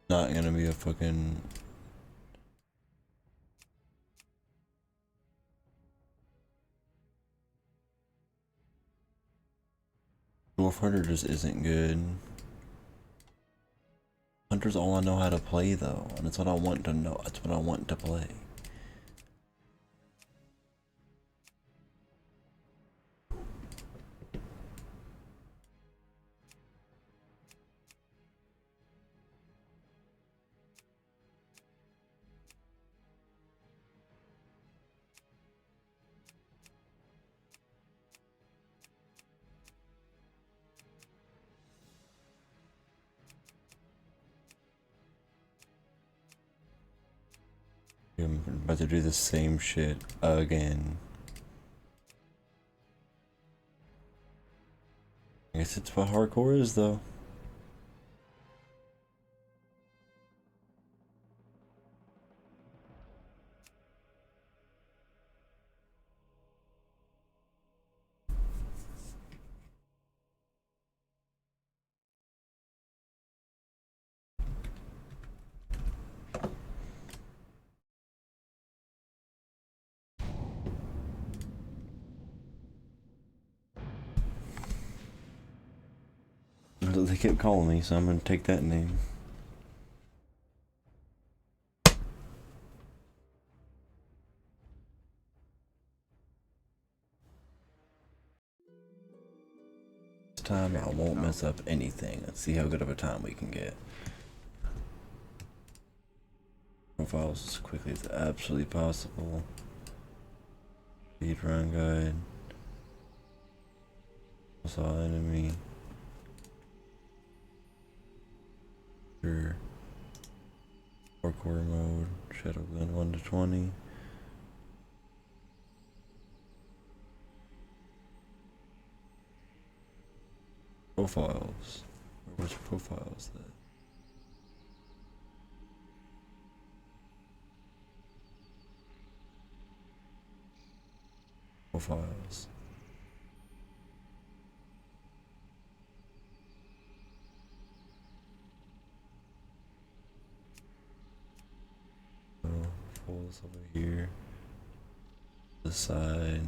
Not gonna be a fucking... Dwarf Hunter just isn't good. Hunter's all I know how to play though, and it's what I want to know. That's what I want to play. I'm about to do the same shit again. I guess it's what hardcore is though. They kept calling me, so I'm gonna take that name. This time I won't mess up anything. Let's see how good of a time we can get. Profiles as quickly as absolutely possible. Speed run guide. Saw enemy. Sure. Hardcore mode. Shadow gun 1 to 20. Profiles. Where's profiles then? Profiles. So, folds over here. The side.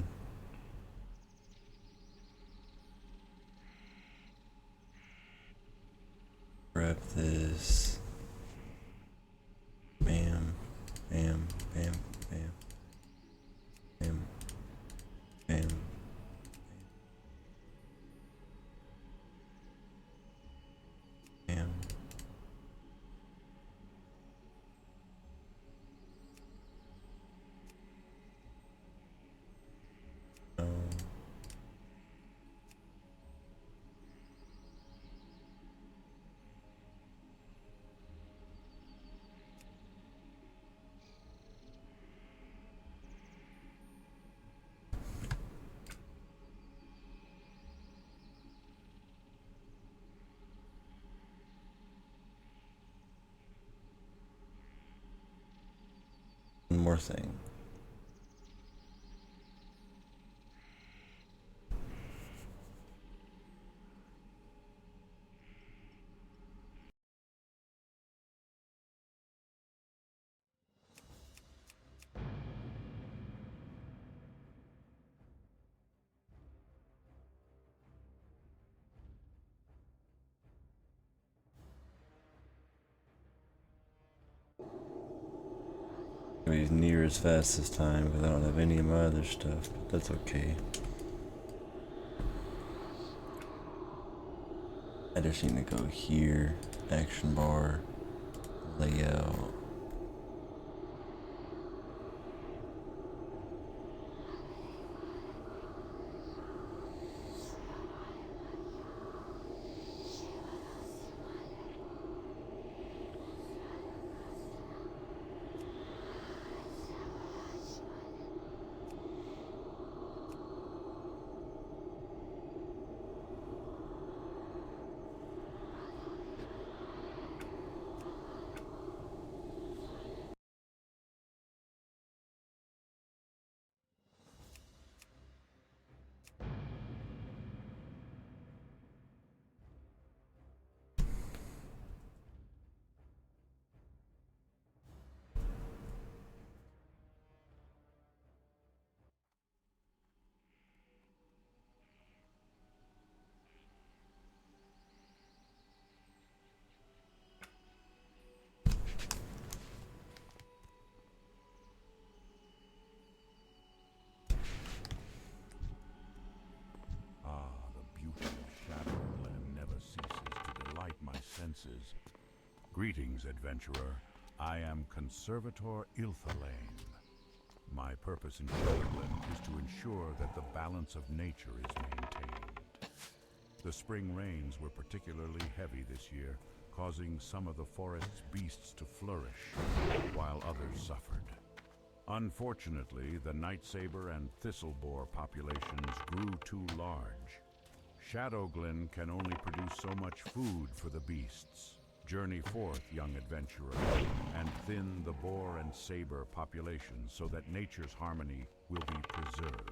Grab this. Bam. Bam. Bam. Bam. Bam. Bam. Bam. No. One more thing. Be near as fast this time because I don't have any of my other stuff, but that's okay. I just need to go here, action bar, layout. Greetings, adventurer. I am Conservator Ilthalane. My purpose in Shadowglen is to ensure that the balance of nature is maintained. The spring rains were particularly heavy this year, causing some of the forest's beasts to flourish, while others suffered. Unfortunately, the night saber and thistleboar populations grew too large. Shadowglen can only produce so much food for the beasts. Journey forth, young adventurer, and thin the boar and saber populations so that nature's harmony will be preserved.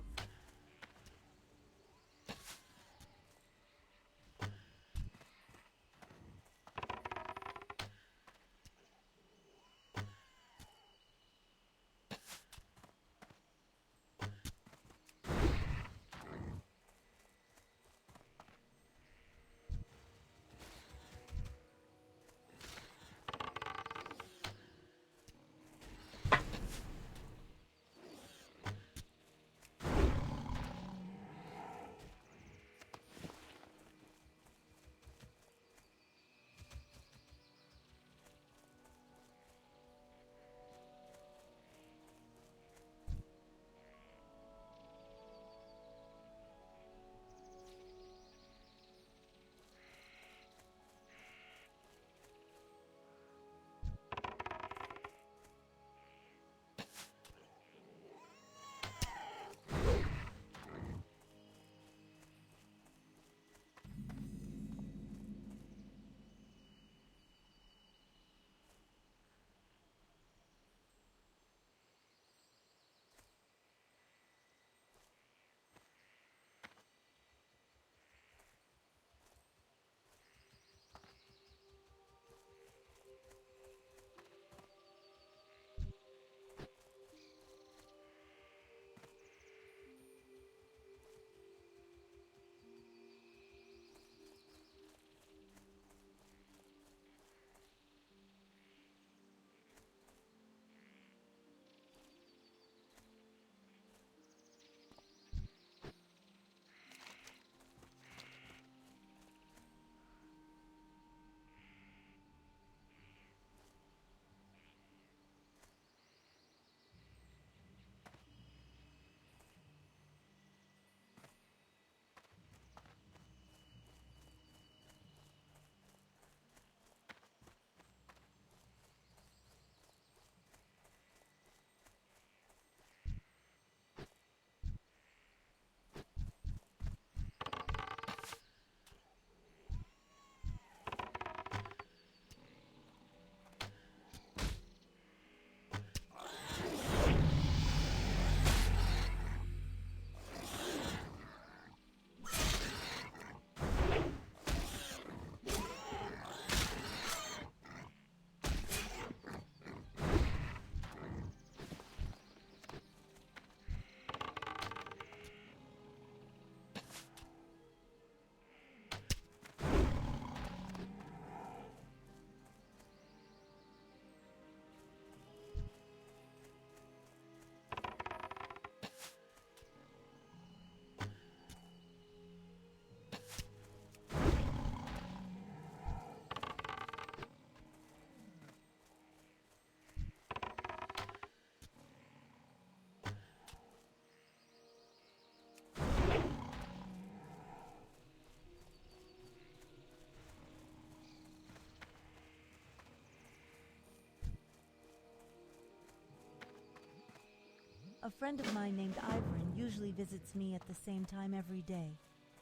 A friend of mine named Ivorin usually visits me at the same time every day.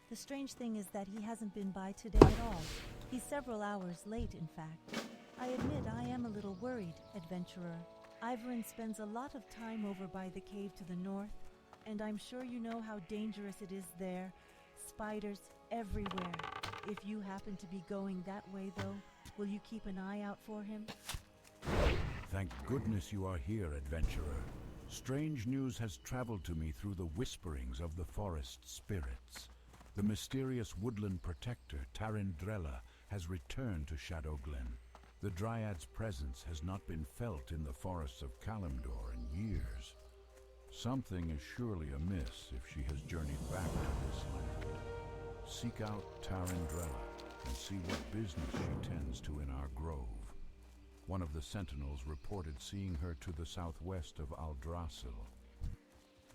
The strange thing is that he hasn't been by today at all. He's several hours late, in fact. I admit I am a little worried, adventurer. Ivorin spends a lot of time over by the cave to the north, and I'm sure you know how dangerous it is there. Spiders everywhere. If you happen to be going that way, though, will you keep an eye out for him? Thank goodness you are here, adventurer. Strange news has traveled to me through the whisperings of the forest spirits. The mysterious woodland protector, Tarindrella, has returned to Shadowglen. The Dryad's presence has not been felt in the forests of Kalimdor in years. Something is surely amiss if she has journeyed back to this land. Seek out Tarindrella and see what business she tends to in our grove. One of the sentinels reported seeing her to the southwest of Aldrassil.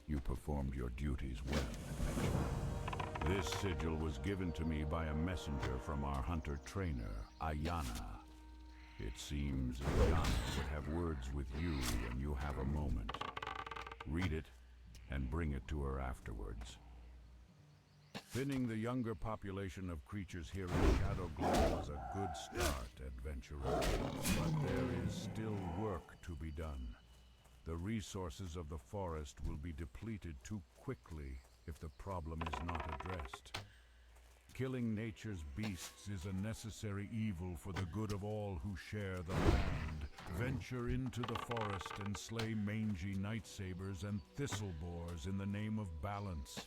You performed your duties well, adventurer. This sigil was given to me by a messenger from our hunter-trainer, Ayana. It seems Ayana would have words with you when you have a moment. Read it, and bring it to her afterwards. Thinning the younger population of creatures here in Shadowglen was a good start, adventurer. But there is still work to be done. The resources of the forest will be depleted too quickly if the problem is not addressed. Killing nature's beasts is a necessary evil for the good of all who share the land. Venture into the forest and slay mangy night sabers and thistle boars in the name of balance.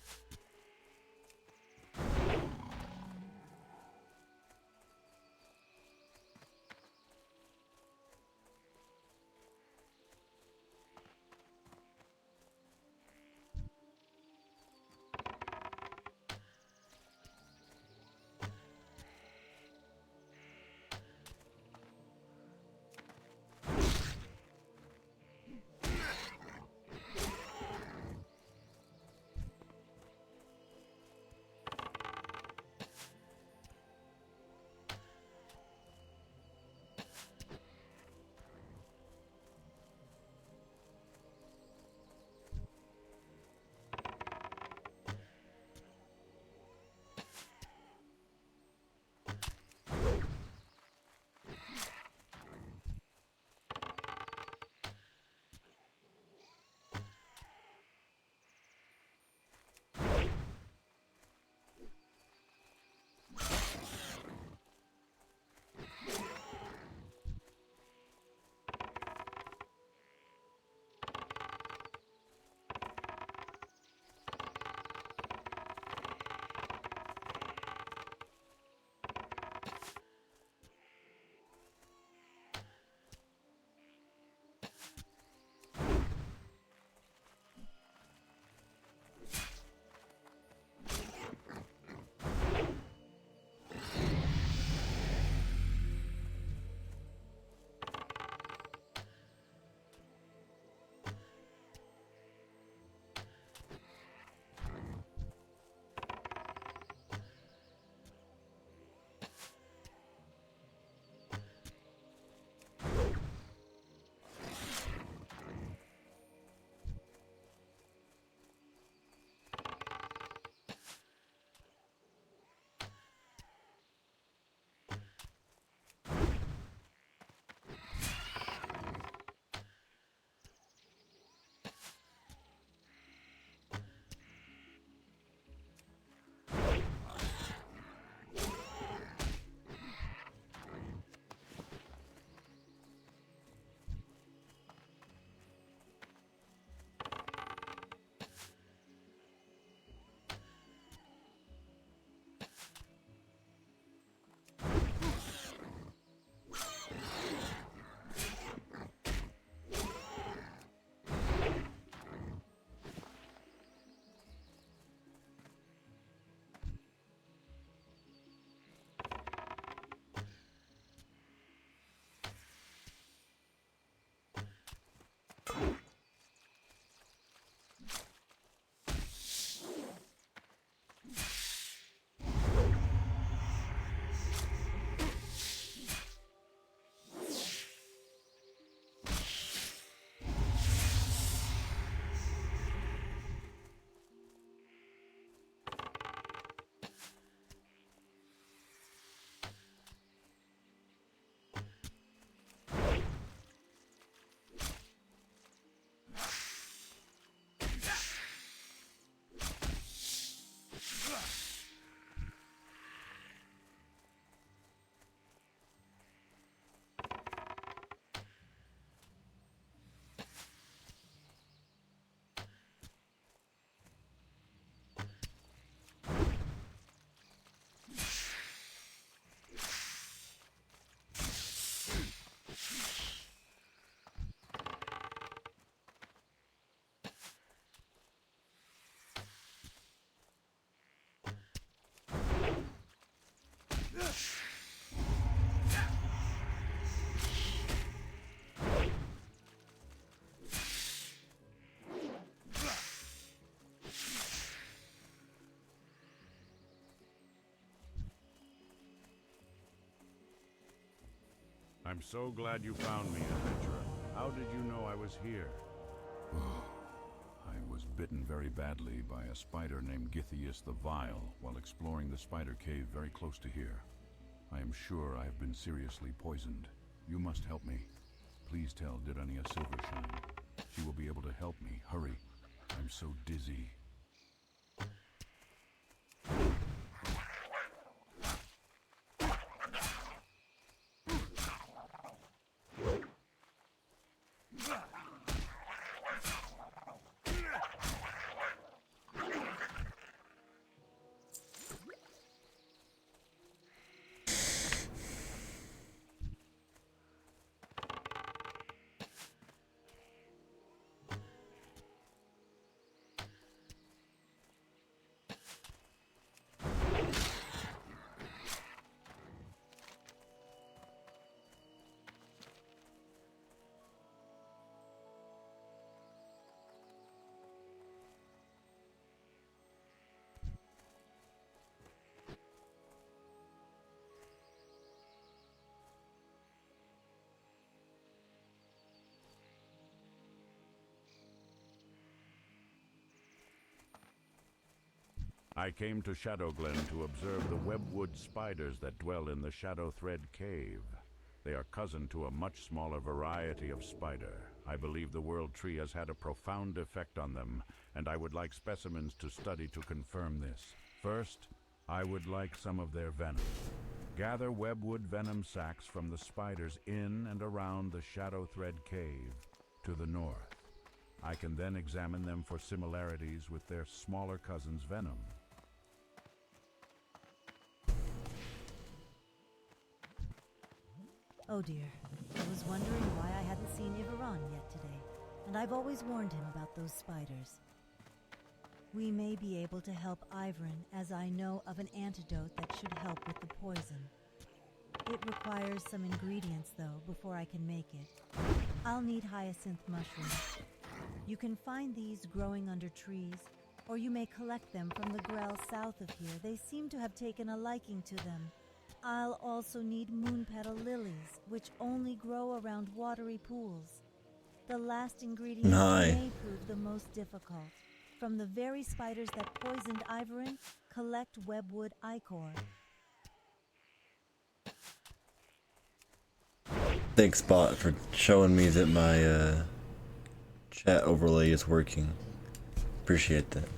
I'm so glad you found me, adventurer. How did you know I was here? I was bitten very badly by a spider named Githias the Vile while exploring the spider cave very close to here. I am sure I have been seriously poisoned. You must help me. Please tell Dirania Silvershine. She will be able to help me. Hurry. I'm so dizzy. I came to Shadowglen to observe the webwood spiders that dwell in the Shadow Thread Cave. They are cousin to a much smaller variety of spider. I believe the World Tree has had a profound effect on them, and I would like specimens to study to confirm this. First, I would like some of their venom. Gather webwood venom sacs from the spiders in and around the Shadow Thread Cave to the north. I can then examine them for similarities with their smaller cousin's venom. Oh dear, I was wondering why I hadn't seen Ivaron yet today, and I've always warned him about those spiders. We may be able to help Ivran, as I know of an antidote that should help with the poison. It requires some ingredients, though, before I can make it. I'll need hyacinth mushrooms. You can find these growing under trees, or you may collect them from the Grell south of here. They seem to have taken a liking to them. I'll also need moonpetal lilies, which only grow around watery pools. The last ingredient may prove the most difficult. From the very spiders that poisoned Ivran, collect webwood ichor. Thanks, bot, for showing me that my chat overlay is working. Appreciate that.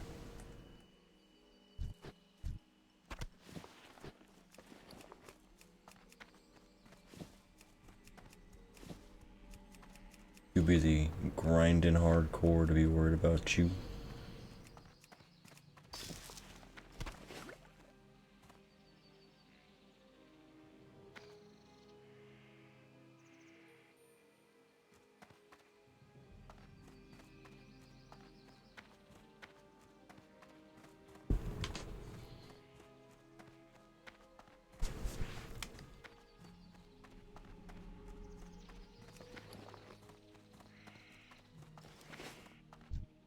Too busy grinding hardcore to be worried about you.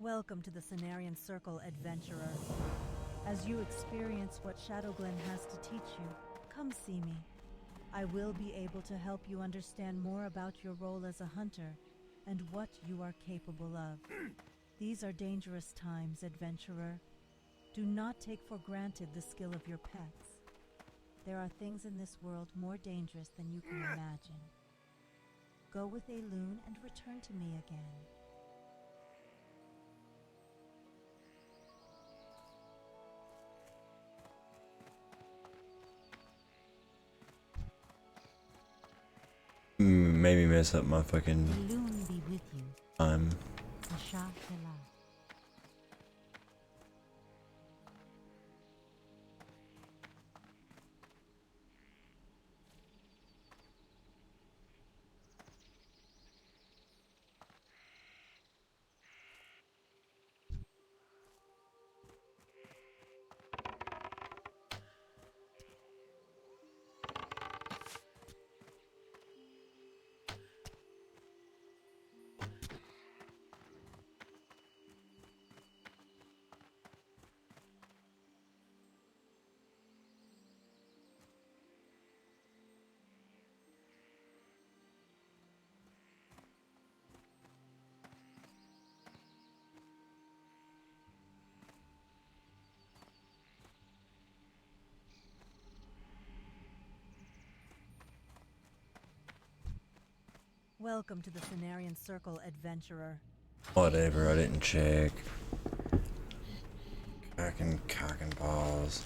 Welcome to the Cenarian Circle, adventurer. As you experience what Shadowglen has to teach you, come see me. I will be able to help you understand more about your role as a hunter and what you are capable of. These are dangerous times, adventurer. Do not take for granted the skill of your pets. There are things in this world more dangerous than you can imagine. Go with a loon and return to me again. Maybe mess up my fucking The loon be with you. time. Asha Kela. Welcome to the Cenarian Circle, adventurer. Whatever, I didn't check. Cock and balls.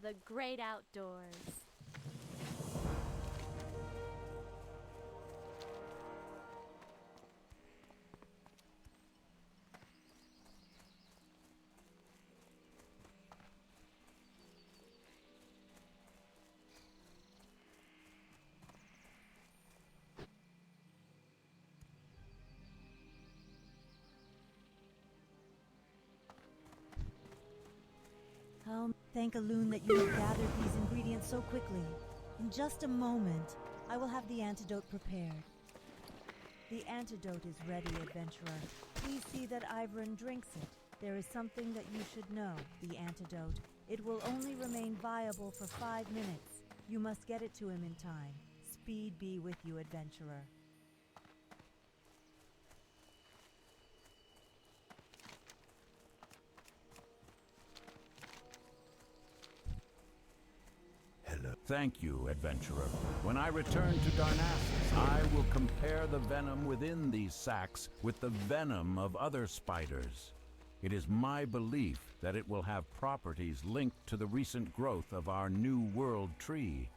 the great outdoors. Thank Alun that you have gathered these ingredients so quickly. In just a moment, I will have the antidote prepared. The antidote is ready, adventurer. Please see that Ivern drinks it. There is something that you should know. The antidote. It will only remain viable for 5 minutes. You must get it to him in time. Speed be with you, adventurer. Thank you, adventurer. When I return to Darnassus, I will compare the venom within these sacs with the venom of other spiders. It is my belief that it will have properties linked to the recent growth of our New World tree.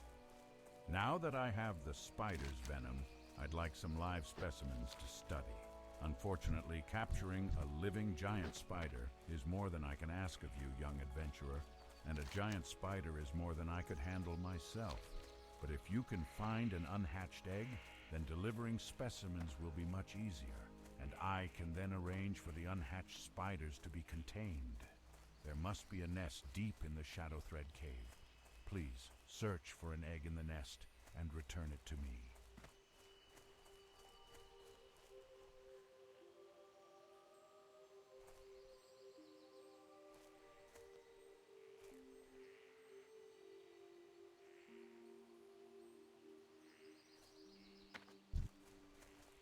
Now that I have the spider's venom, I'd like some live specimens to study. Unfortunately, capturing a living giant spider is more than I can ask of you, young adventurer. And a giant spider is more than I could handle myself. But if you can find an unhatched egg, then delivering specimens will be much easier, and I can then arrange for the unhatched spiders to be contained. There must be a nest deep in the Shadow Thread Cave. Please, search for an egg in the nest and return it to me.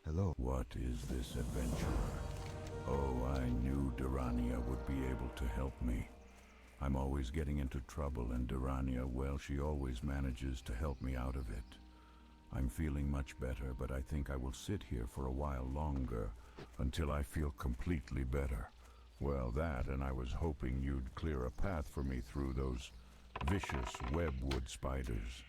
Hello. What is this adventurer? Oh, I knew Durania would be able to help me. I'm always getting into trouble, and Durania, well, she always manages to help me out of it. I'm feeling much better, but I think I will sit here for a while longer, until I feel completely better. Well, that, and I was hoping you'd clear a path for me through those vicious webwood spiders.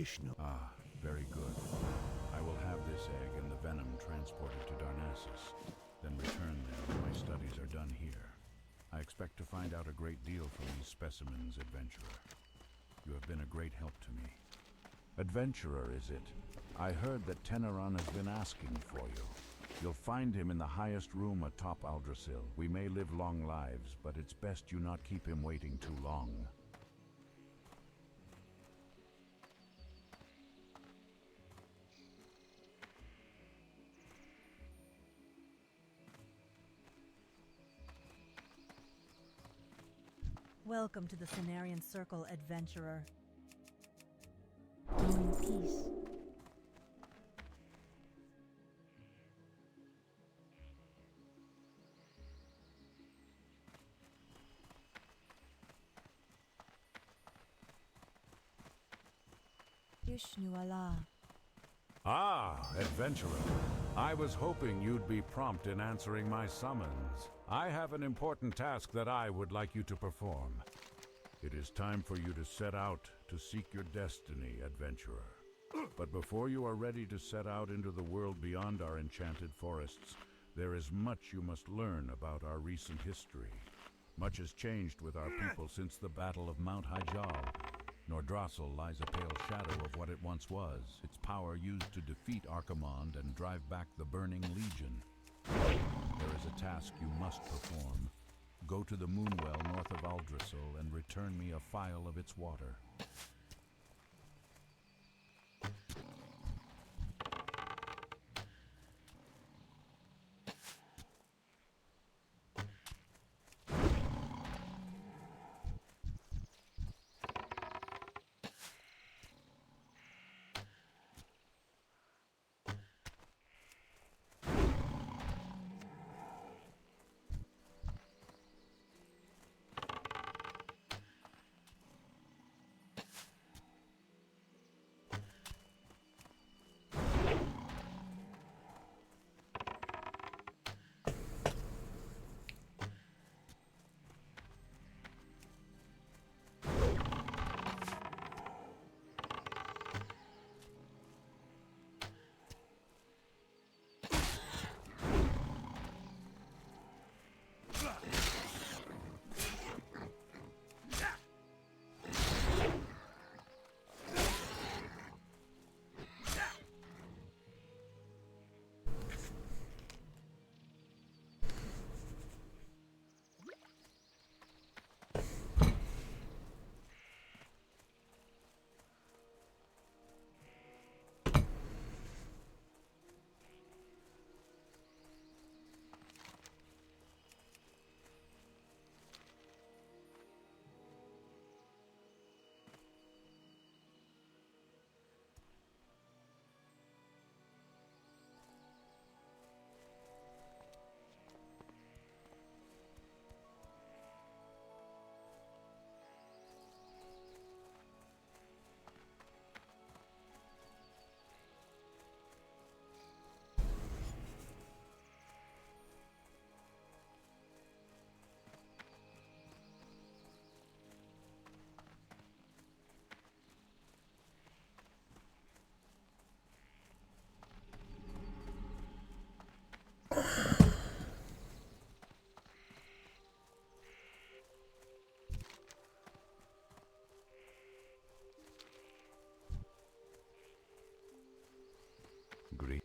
Ishnu. Ah, very good. I will have this egg and the venom transported to Darnassus, then return there when my studies are done here. I expect to find out a great deal from these specimens, adventurer. You have been a great help to me. Adventurer, is it? I heard that Teneron has been asking for you. You'll find him in the highest room atop Aldrassil. We may live long lives, but it's best you not keep him waiting too long. Welcome to the Cenarian Circle, adventurer. Go in peace. Ishnu Allah. Ah, adventurer. I was hoping you'd be prompt in answering my summons. I have an important task that I would like you to perform. It is time for you to set out to seek your destiny, adventurer. But before you are ready to set out into the world beyond our enchanted forests, there is much you must learn about our recent history. Much has changed with our people since the Battle of Mount Hyjal. Nordrassil lies a pale shadow of what it once was, its power used to defeat Archimonde and drive back the Burning Legion. There is a task you must perform. Go to the Moonwell north of Aldrassil and return me a phial of its water.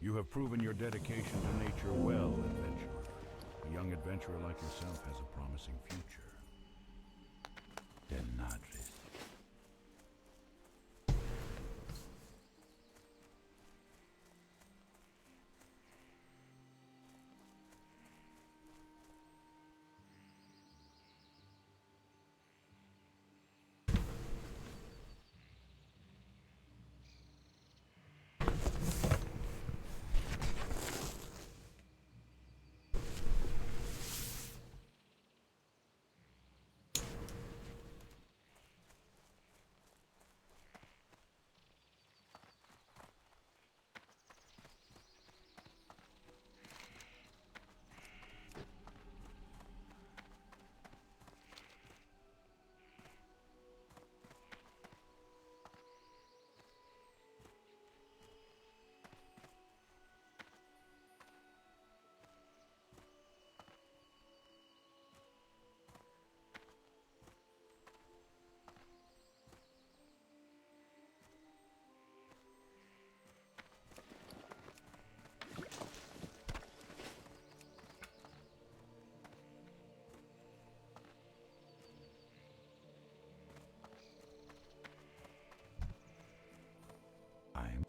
You have proven your dedication to nature well, adventurer. A young adventurer like yourself has a promising future. Denadris.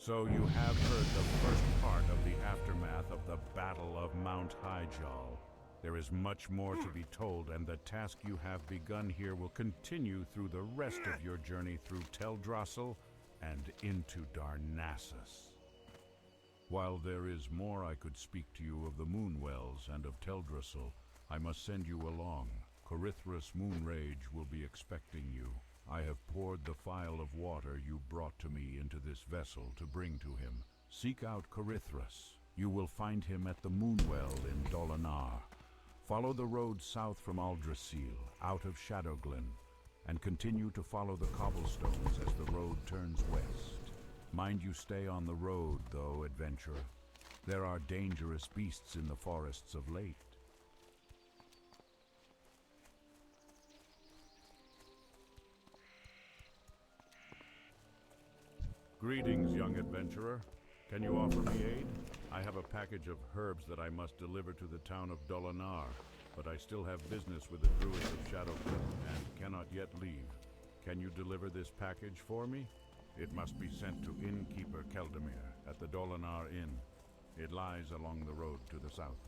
So you have heard the first part of the aftermath of the Battle of Mount Hyjal. There is much more to be told, and the task you have begun here will continue through the rest of your journey through Teldrassil and into Darnassus. While there is more I could speak to you of the Moonwells and of Teldrassil, I must send you along. Corithris Moonrage will be expecting you. I have poured the phial of water you brought to me into this vessel to bring to him. Seek out Corithris. You will find him at the Moonwell in Dolinar. Follow the road south from Aldrassil, out of Shadowglen, and continue to follow the cobblestones as the road turns west. Mind you stay on the road, though, adventurer. There are dangerous beasts in the forests of late. Greetings, young adventurer. Can you offer me aid? I have a package of herbs that I must deliver to the town of Dolinar, but I still have business with the druids of Shadowglen and cannot yet leave. Can you deliver this package for me? It must be sent to Innkeeper Keldemir at the Dolinar Inn. It lies along the road to the south.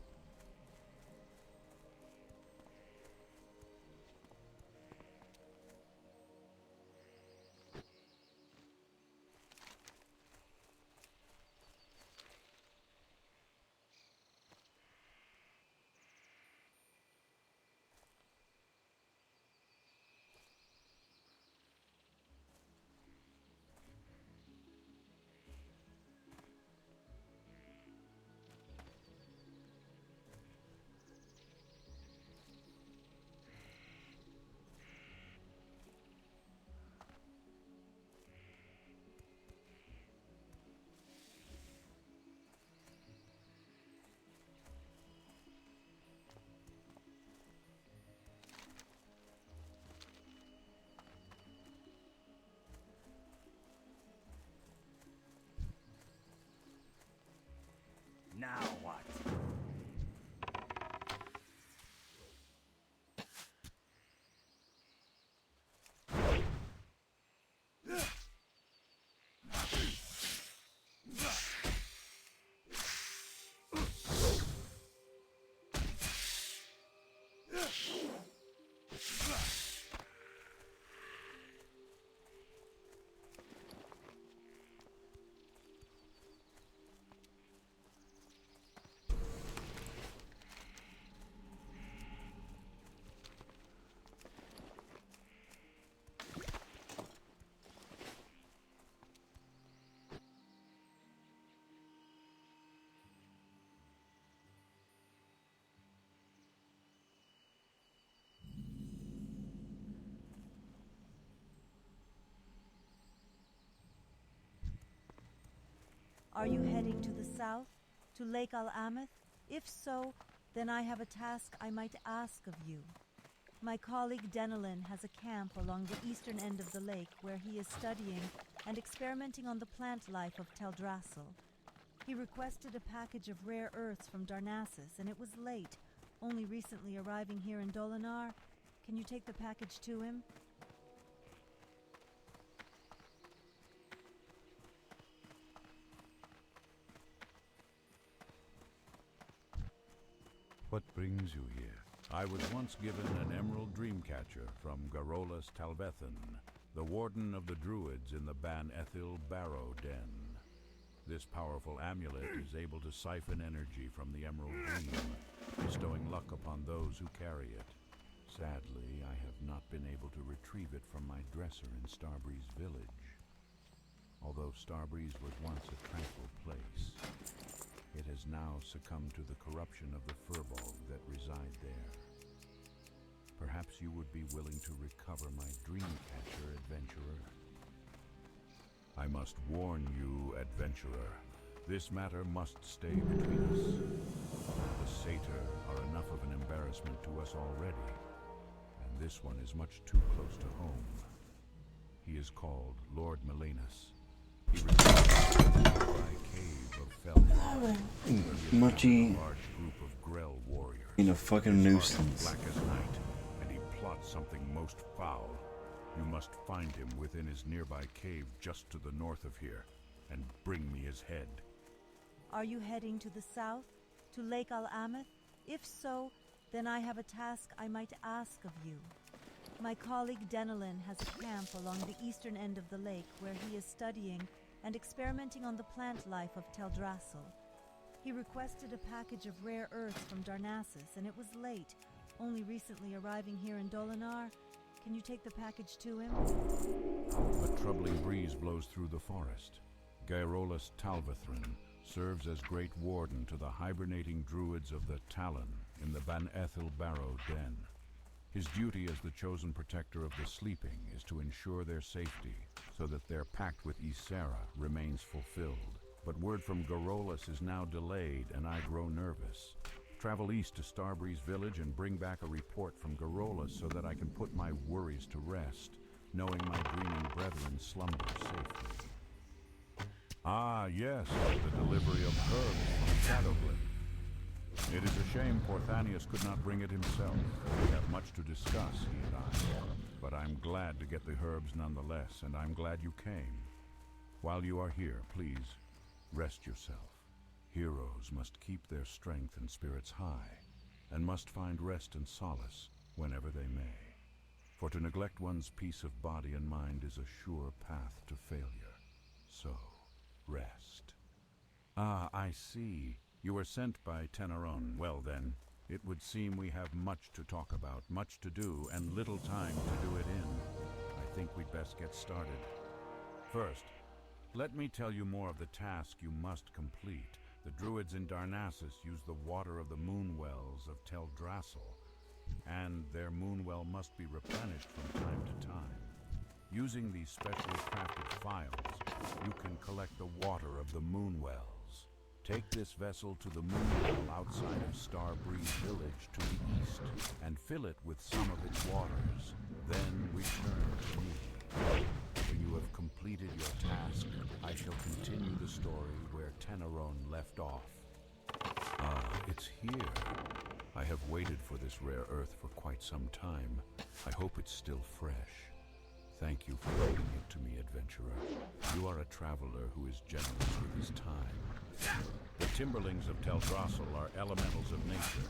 Now what? Are you heading to the south, to Lake Al-Amith? If so, then I have a task I might ask of you. My colleague Denelin has a camp along the eastern end of the lake where he is studying and experimenting on the plant life of Teldrassil. He requested a package of rare earths from Darnassus, and it was late, only recently arriving here in Dolinar. Can you take the package to him? What brings you here? I was once given an emerald dreamcatcher from Garolus Talvethan, the warden of the druids in the Ban Ethil Barrow Den. This powerful amulet is able to siphon energy from the emerald dream, bestowing luck upon those who carry it. Sadly, I have not been able to retrieve it from my dresser in Starbreeze Village. Although Starbreeze was once a tranquil place, it has now succumbed to the corruption of the Furbolg that reside there. Perhaps you would be willing to recover my dreamcatcher, adventurer. I must warn you, adventurer, this matter must stay between us. The Satyr are enough of an embarrassment to us already, and this one is much too close to home. He is called Lord Melanus. He resides in the nearby cave of Felmar, Muchy a large group of Grell warriors. being a fucking His heart is nuisance. black as night, and he plots something most foul. You must find him within his nearby cave just to the north of here. and bring me his head. Are you heading to the south, to Lake Al-Ameth? If so, then I have a task I might ask of you. My colleague Denelin has a camp along the eastern end of the lake where he is studying and experimenting on the plant life of Teldrassil. He requested a package of rare earths from Darnassus, and it was late, only recently arriving here in Dolinar. Can you take the package to him? A troubling breeze blows through the forest. Gyrolus Talvathrin serves as Great Warden to the hibernating druids of the Talon in the Ban Ethel Barrow Den. His duty as the chosen protector of the sleeping is to ensure their safety so that their pact with Ysera remains fulfilled. But word from Gyrolus is now delayed and I grow nervous. Travel east to Starbreeze Village and bring back a report from Gyrolus so that I can put my worries to rest, knowing my dreaming brethren slumber safely. Ah, yes, the delivery of herbs from Shadowglen. It is a shame Porthanius could not bring it himself. We have much to discuss, he and I. But I'm glad to get the herbs nonetheless, and I'm glad you came. While you are here, please, rest yourself. Heroes must keep their strength and spirits high, and must find rest and solace whenever they may. For to neglect one's peace of body and mind is a sure path to failure. So, rest. Ah, I see. You were sent by Teneron. Well then, it would seem we have much to talk about, much to do, and little time to do it in. I think we'd best get started. First, let me tell you more of the task you must complete. The druids in Darnassus use the water of the moon wells of Teldrassil, and their moon well must be replenished from time to time. Using these specially crafted phials, you can collect the water of the moon wells. Take this vessel to the moon well outside of Starbreeze Village to the east, and fill it with some of its waters. Then return to me. When you have completed your task, I shall continue the story where Teneron left off. Ah, it's here. I have waited for this rare earth for quite some time. I hope it's still fresh. Thank you for bringing it to me, adventurer. You are a traveler who is generous with his time. The Timberlings of Teldrassil are elementals of nature.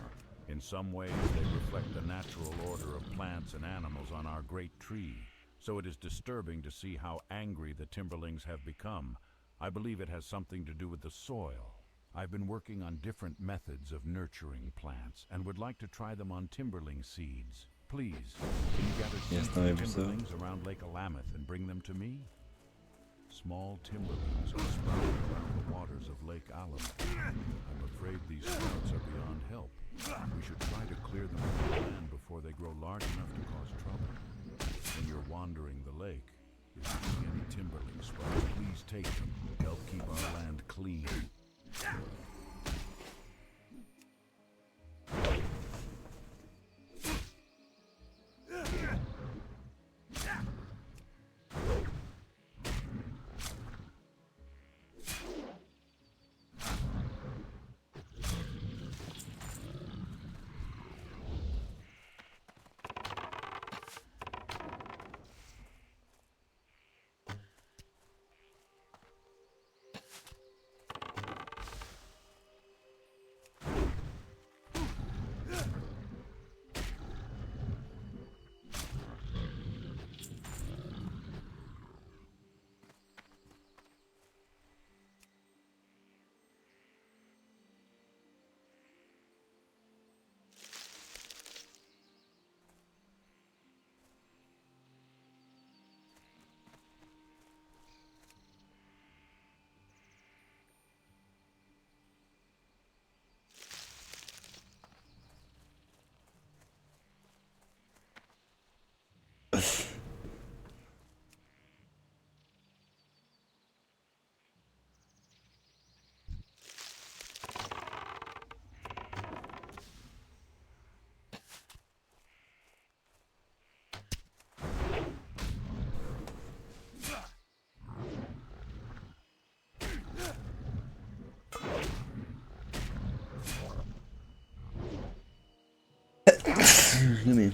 In some ways, they reflect the natural order of plants and animals on our great tree. So it is disturbing to see how angry the Timberlings have become. I believe it has something to do with the soil. I've been working on different methods of nurturing plants and would like to try them on Timberling seeds. Please, can you gather seeds of Timberlings around Lake Al-Ameth and bring them to me? Small Timberlings are sprouting around the waters of Lake Al-Ameth. I'm afraid these sprouts are beyond help. We should try to clear them from the land before they grow large enough to cause trouble. When you're wandering the lake, if you see any Timberling sprouts, please take them. Help keep our land clean. Excuse me.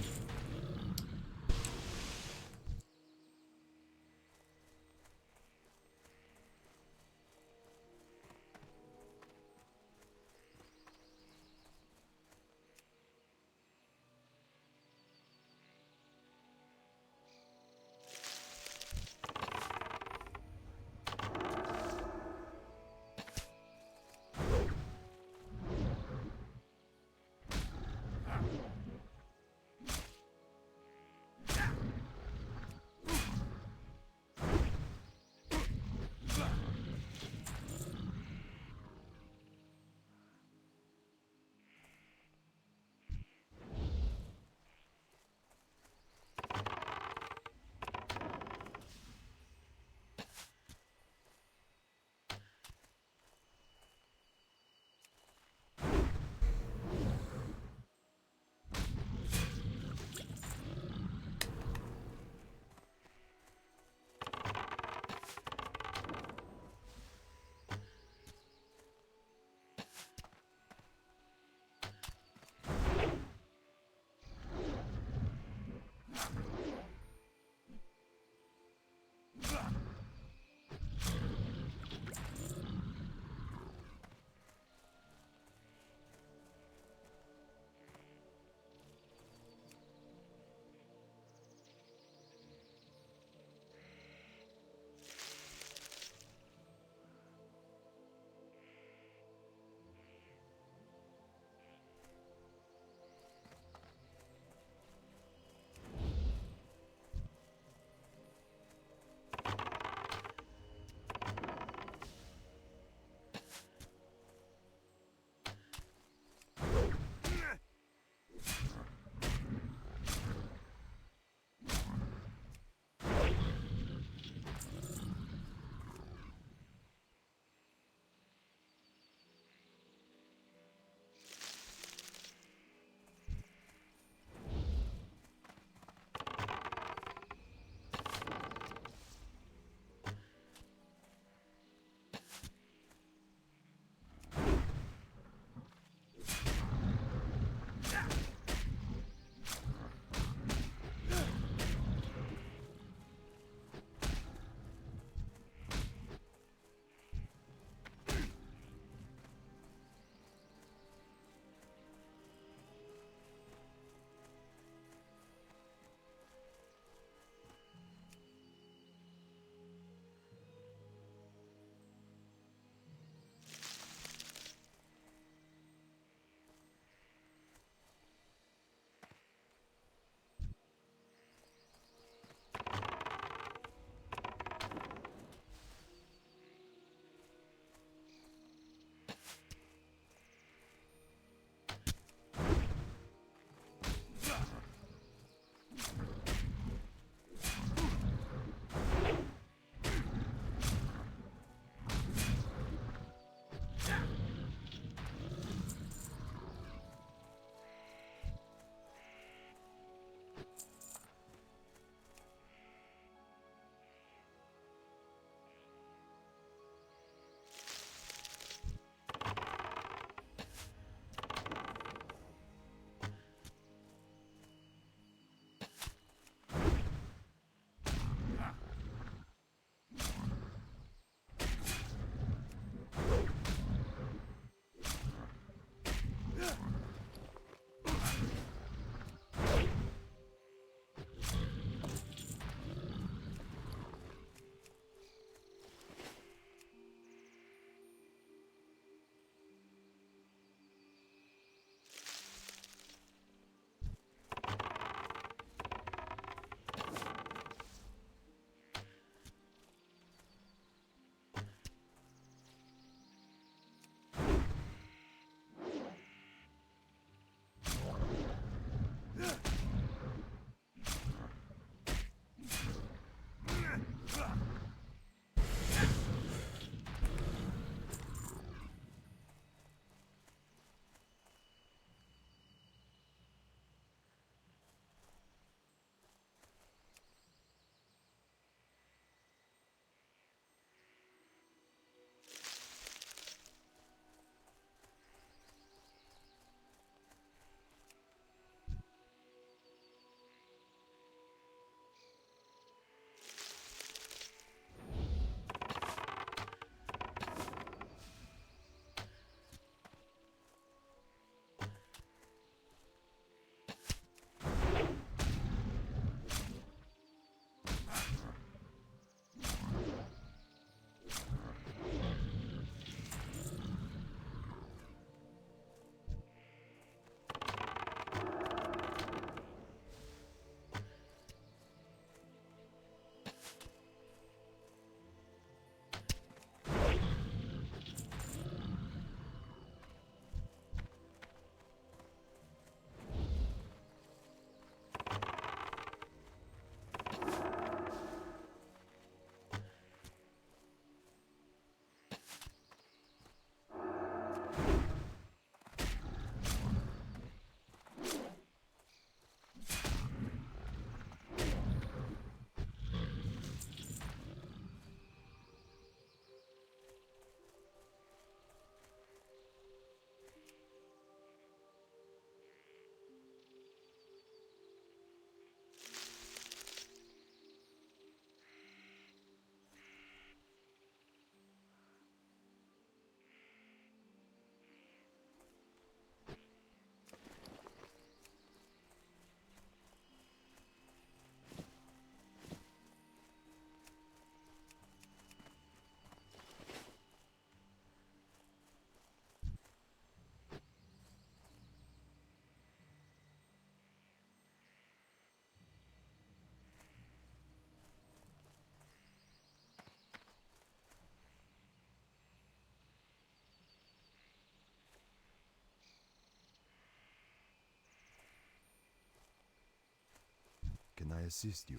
I assist you?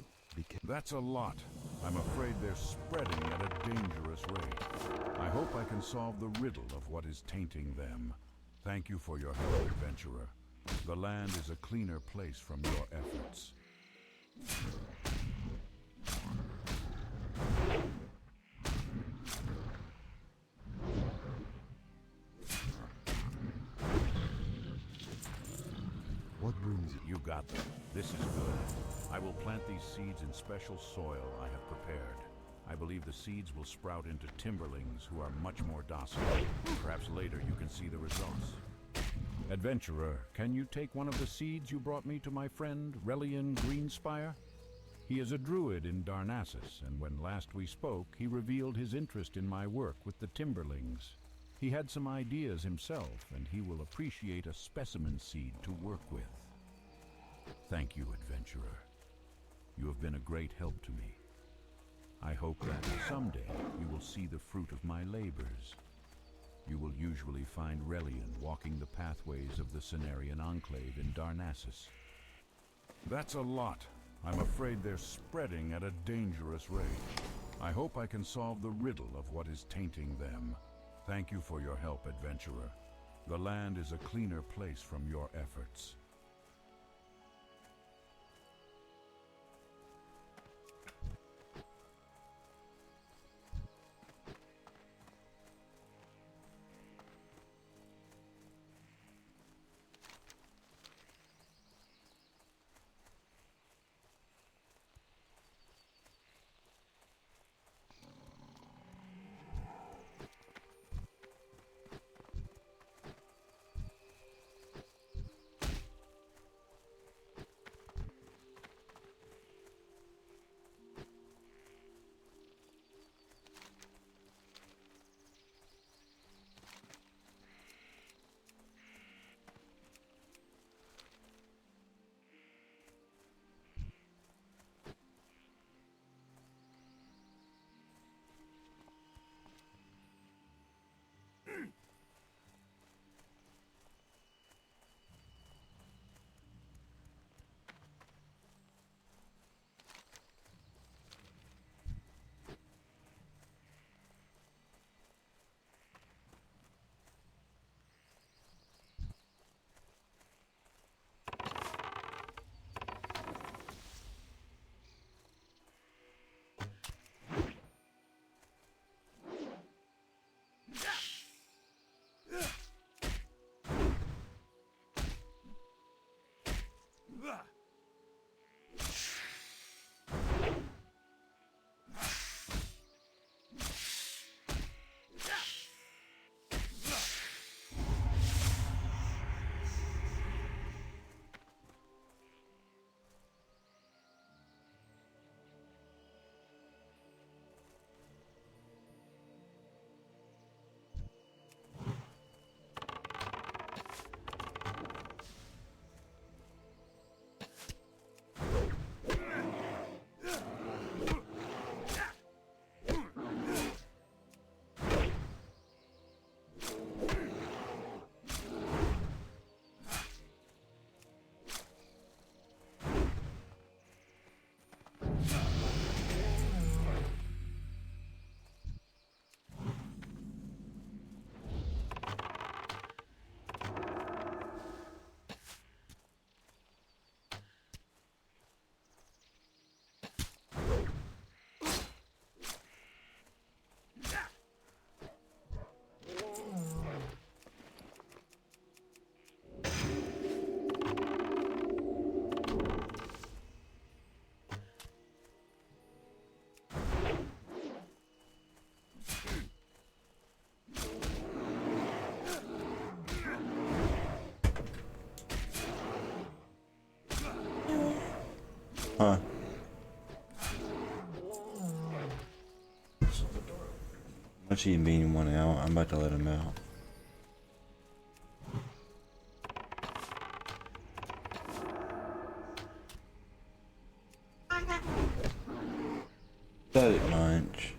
That's a lot. I'm afraid they're spreading at a dangerous rate. I hope I can solve the riddle of what is tainting them. Thank you for your help, adventurer. The land is a cleaner place from your efforts. What brings you? You got them. This is good. I will plant these seeds in special soil I have prepared. I believe the seeds will sprout into timberlings who are much more docile. Perhaps later you can see the results. Adventurer, can you take one of the seeds you brought me to my friend, Relian Greenspire? He is a druid in Darnassus, and when last we spoke, he revealed his interest in my work with the timberlings. He had some ideas himself, and he will appreciate a specimen seed to work with. Thank you, adventurer. You have been a great help to me. I hope that someday you will see the fruit of my labors. You will usually find Relian walking the pathways of the Cenarian Enclave in Darnassus. That's a lot. I'm afraid they're spreading at a dangerous rate. I hope I can solve the riddle of what is tainting them. Thank you for your help, adventurer. The land is a cleaner place from your efforts. Huh. Much he being one out, I'm about to let him out. Got it, Munch.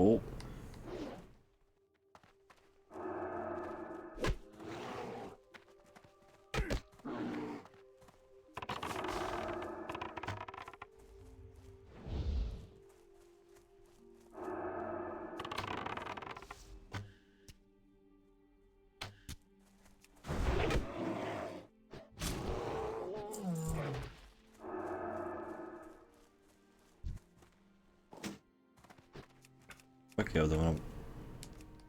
Oh. Okay, the one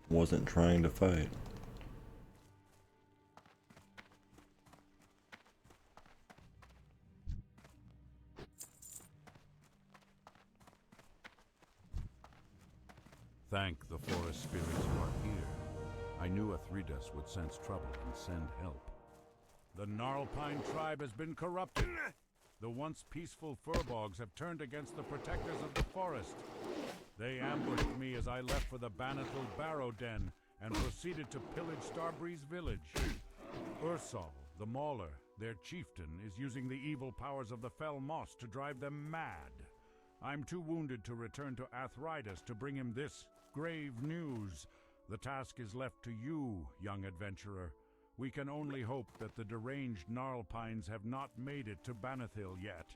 I wasn't trying to fight. Thank the forest spirits who are here. I knew a Threedus would sense trouble and send help. The Gnarlpine tribe has been corrupted. The once peaceful furbogs have turned against the protectors of the forest. They ambushed me as I left for the Banithal Barrow Den and proceeded to pillage Starbreeze village. Ursal, the Mauler, their chieftain, is using the evil powers of the Fell Moss to drive them mad. I'm too wounded to return to Athridas to bring him this grave news. The task is left to you, young adventurer. We can only hope that the deranged Gnarlpines have not made it to Banithil yet.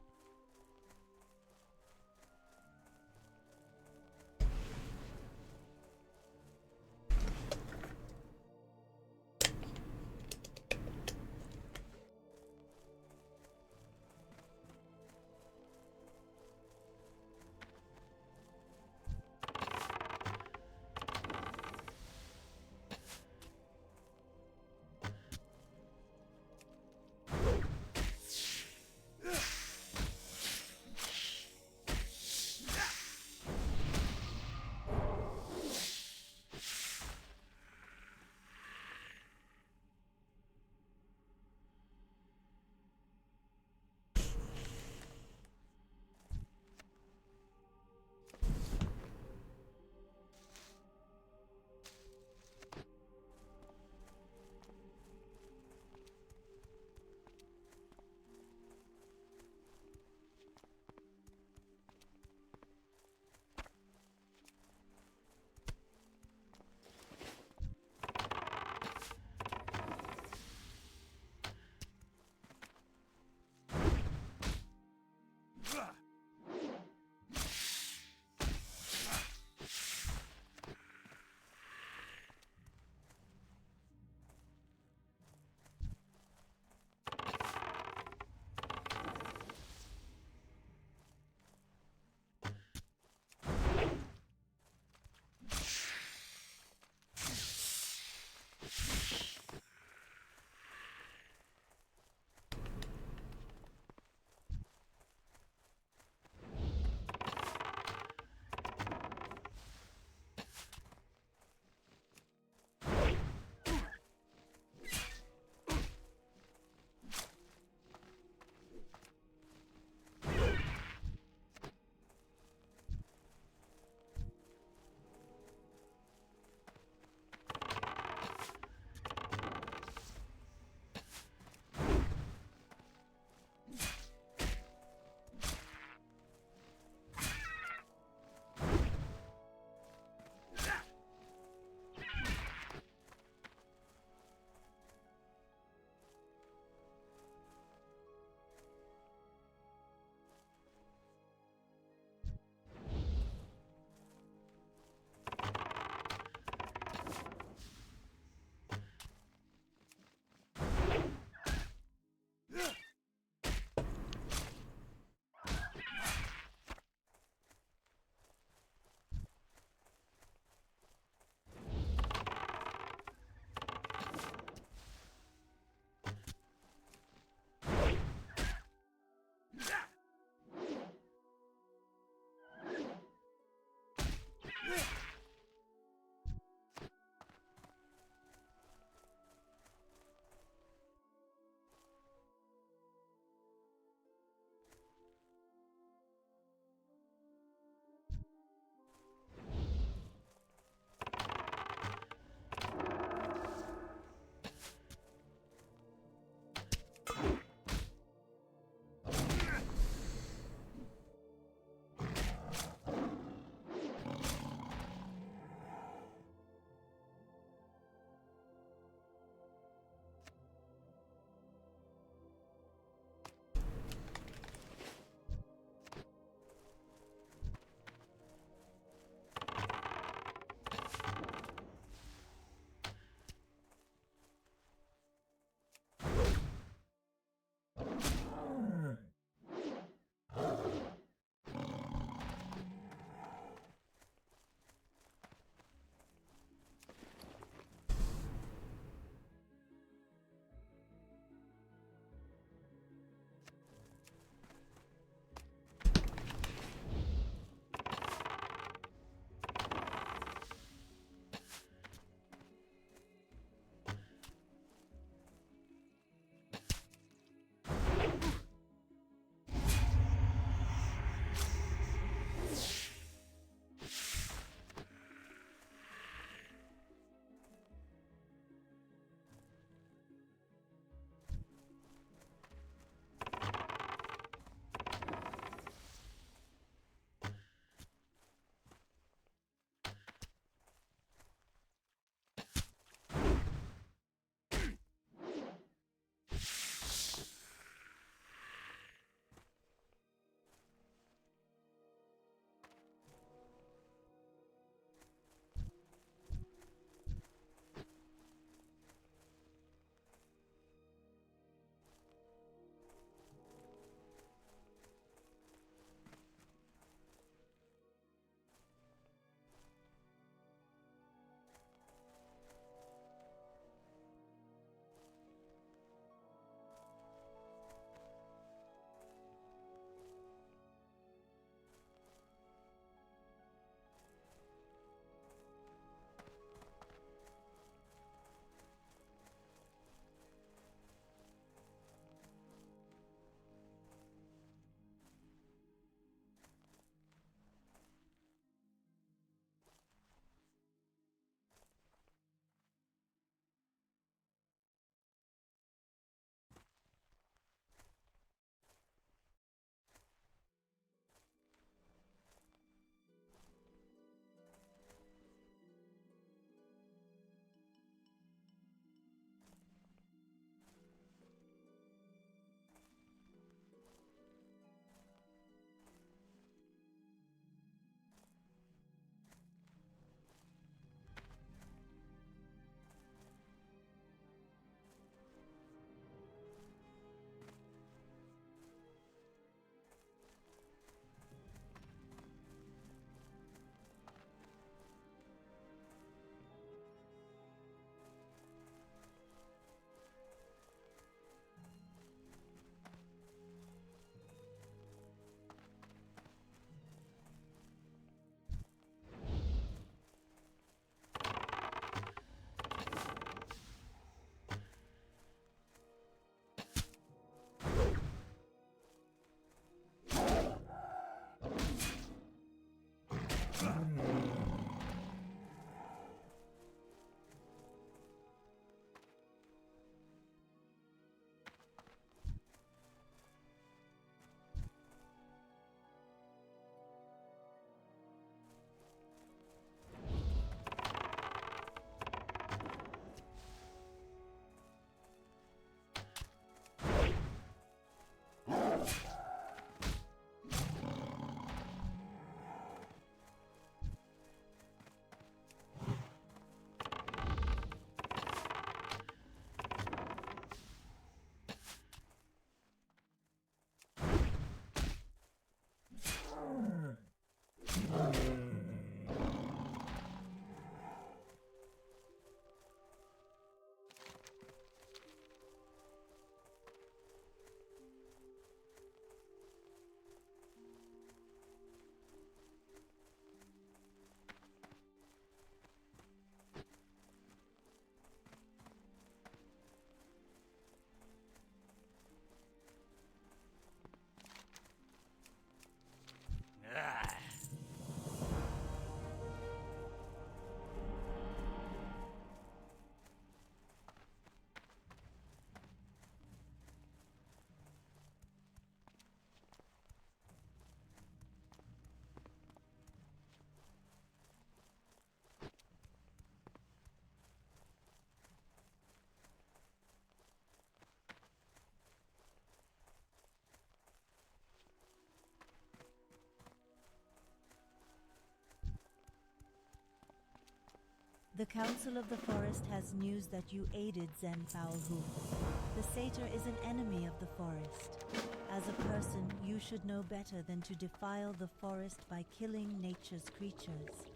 The Council of the Forest has news that you aided Zen Foulhoof. The satyr is an enemy of the forest. As a person, you should know better than to defile the forest by killing nature's creatures.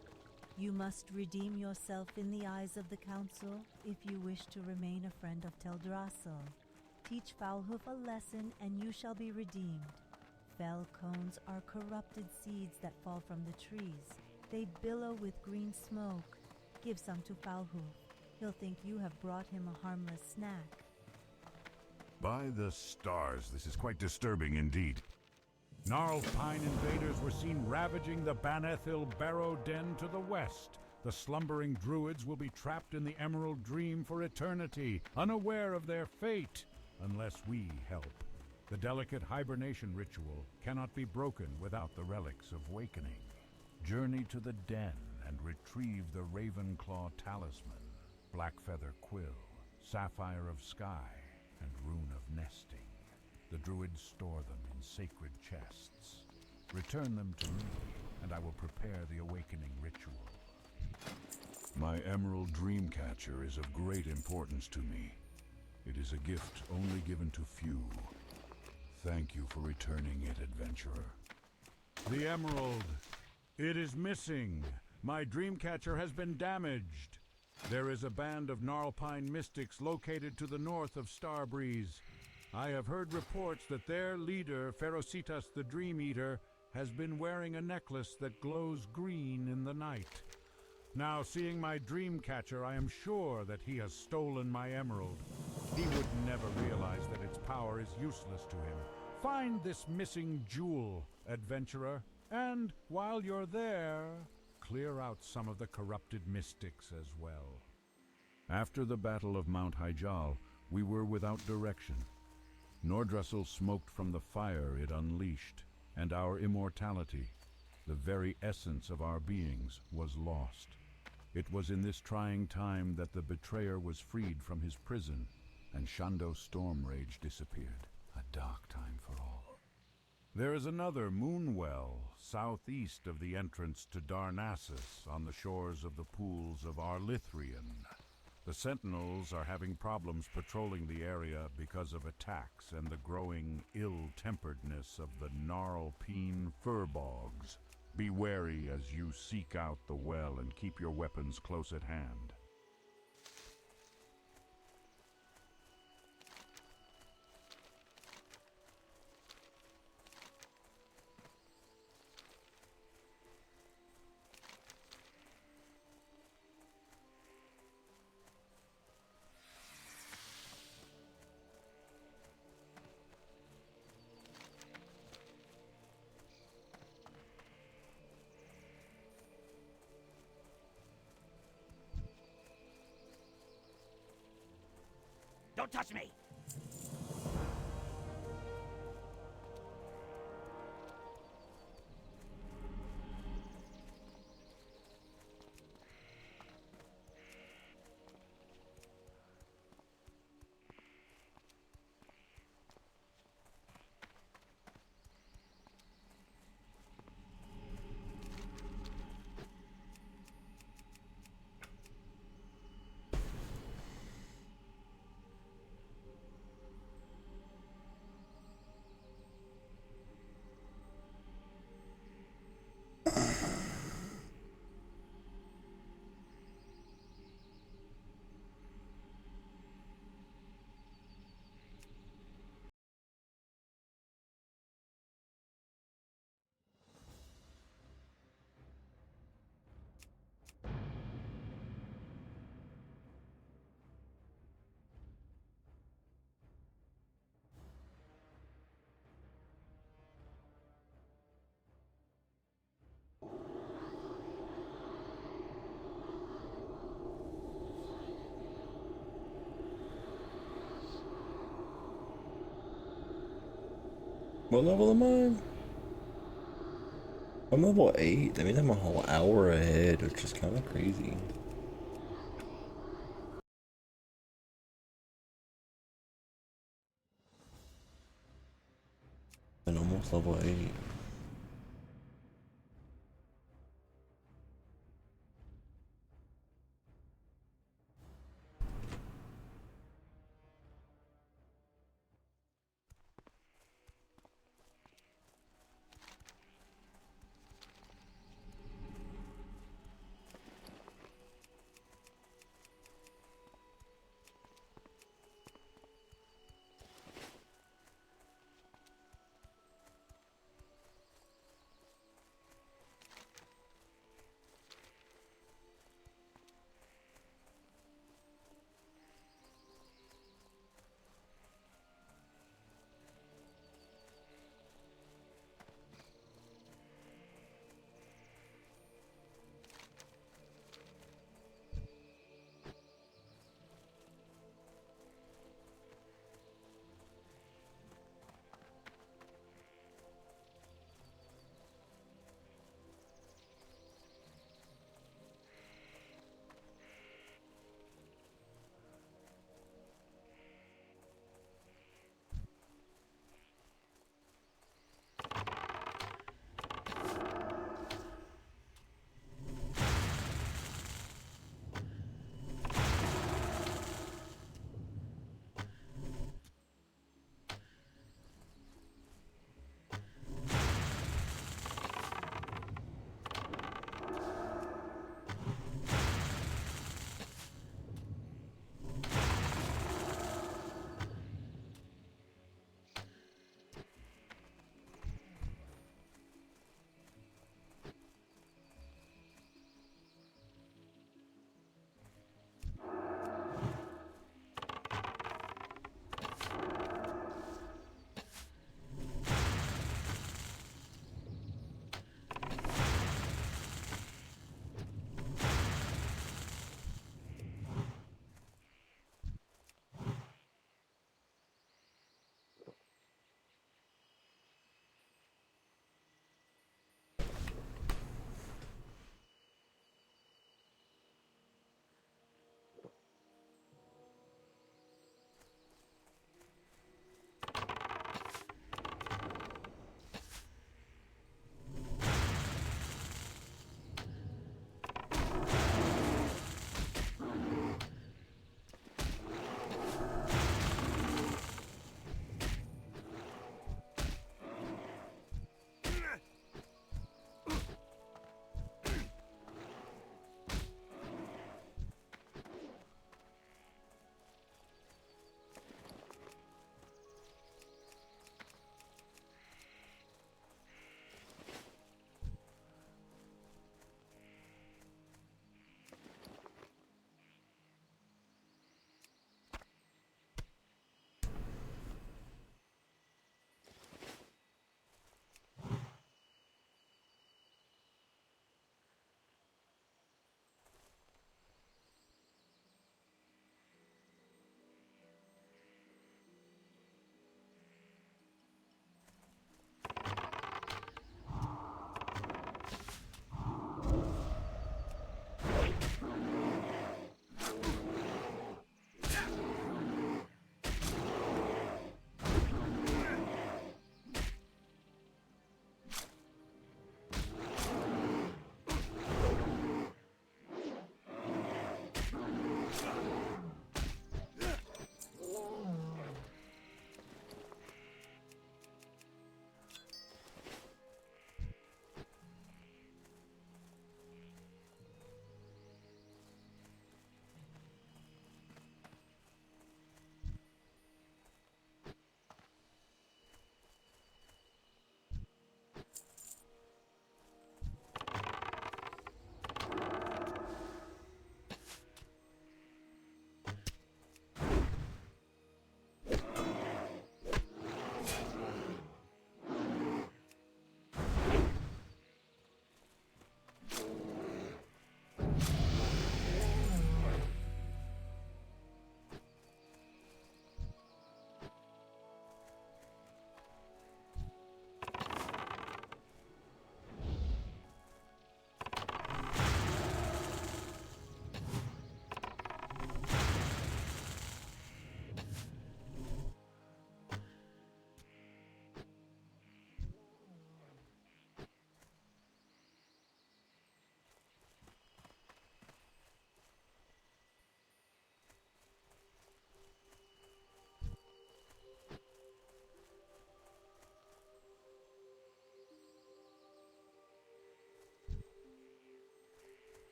You must redeem yourself in the eyes of the Council if you wish to remain a friend of Teldrassil. Teach Foulhoof a lesson and you shall be redeemed. Fell cones are corrupted seeds that fall from the trees. They billow with green smoke. Give some to Foulhoof. He'll think you have brought him a harmless snack. By the stars, this is quite disturbing indeed. Gnarlpine invaders were seen ravaging the Banethil Barrow Den to the west. The slumbering druids will be trapped in the Emerald Dream for eternity, unaware of their fate, unless we help. The delicate hibernation ritual cannot be broken without the relics of wakening. Journey to the den and retrieve the Ravenclaw Talisman, Blackfeather Quill, Sapphire of Sky, and Rune of Nesting. The druids store them in sacred chests. Return them to me, and I will prepare the awakening ritual. My Emerald Dreamcatcher is of great importance to me. It is a gift only given to few. Thank you for returning it, adventurer. The Emerald! It is missing! My Dreamcatcher has been damaged! There is a band of Gnarlpine mystics located to the north of Starbreeze. I have heard reports that their leader, Ferocitas the Dream Eater, has been wearing a necklace that glows green in the night. Now, seeing my Dreamcatcher, I am sure that he has stolen my emerald. He would never realize that its power is useless to him. Find this missing jewel, adventurer, and while you're there, clear out some of the corrupted mystics as well. After the Battle of Mount Hyjal, we were without direction. Nordrassil smoked from the fire it unleashed, and our immortality, the very essence of our beings, was lost. It was in this trying time that the betrayer was freed from his prison, and Shando's storm rage disappeared. A dark time for all. There is another moonwell southeast of the entrance to Darnassus on the shores of the pools of Arlithrian. The Sentinels are having problems patrolling the area because of attacks and the growing ill-temperedness of the Gnarlpine furbogs. Be wary as you seek out the well and keep your weapons close at hand. Don't touch me! What level am I? I'm level 8. That means I'm a whole hour ahead, which is kind of crazy. I'm almost level 8.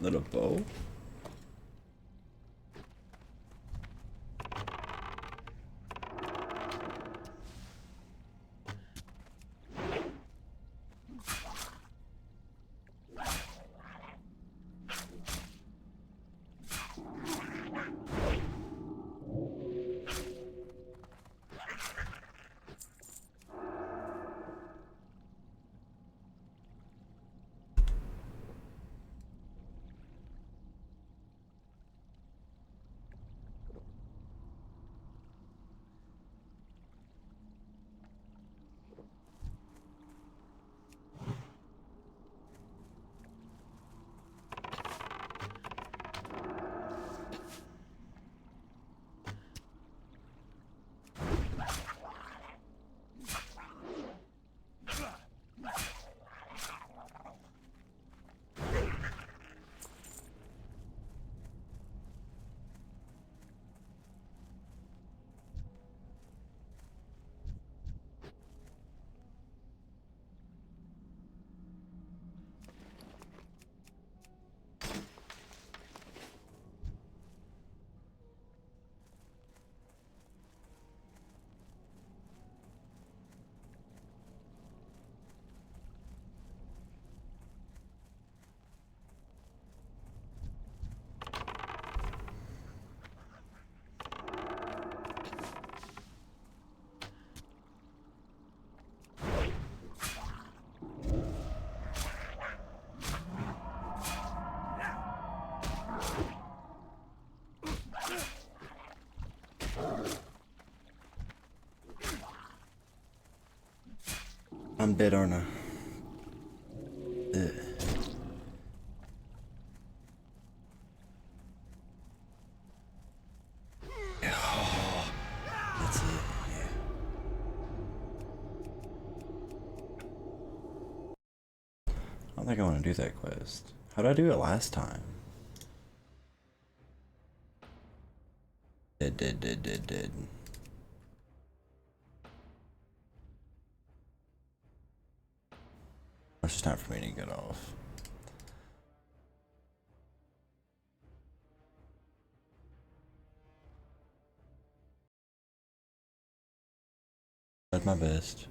Little bow? I'm dead, aren't I? Ugh. That's it, yeah. I don't think I want to do that quest. How did I do it last time? Dead. It's just time for me to get off. Did my best.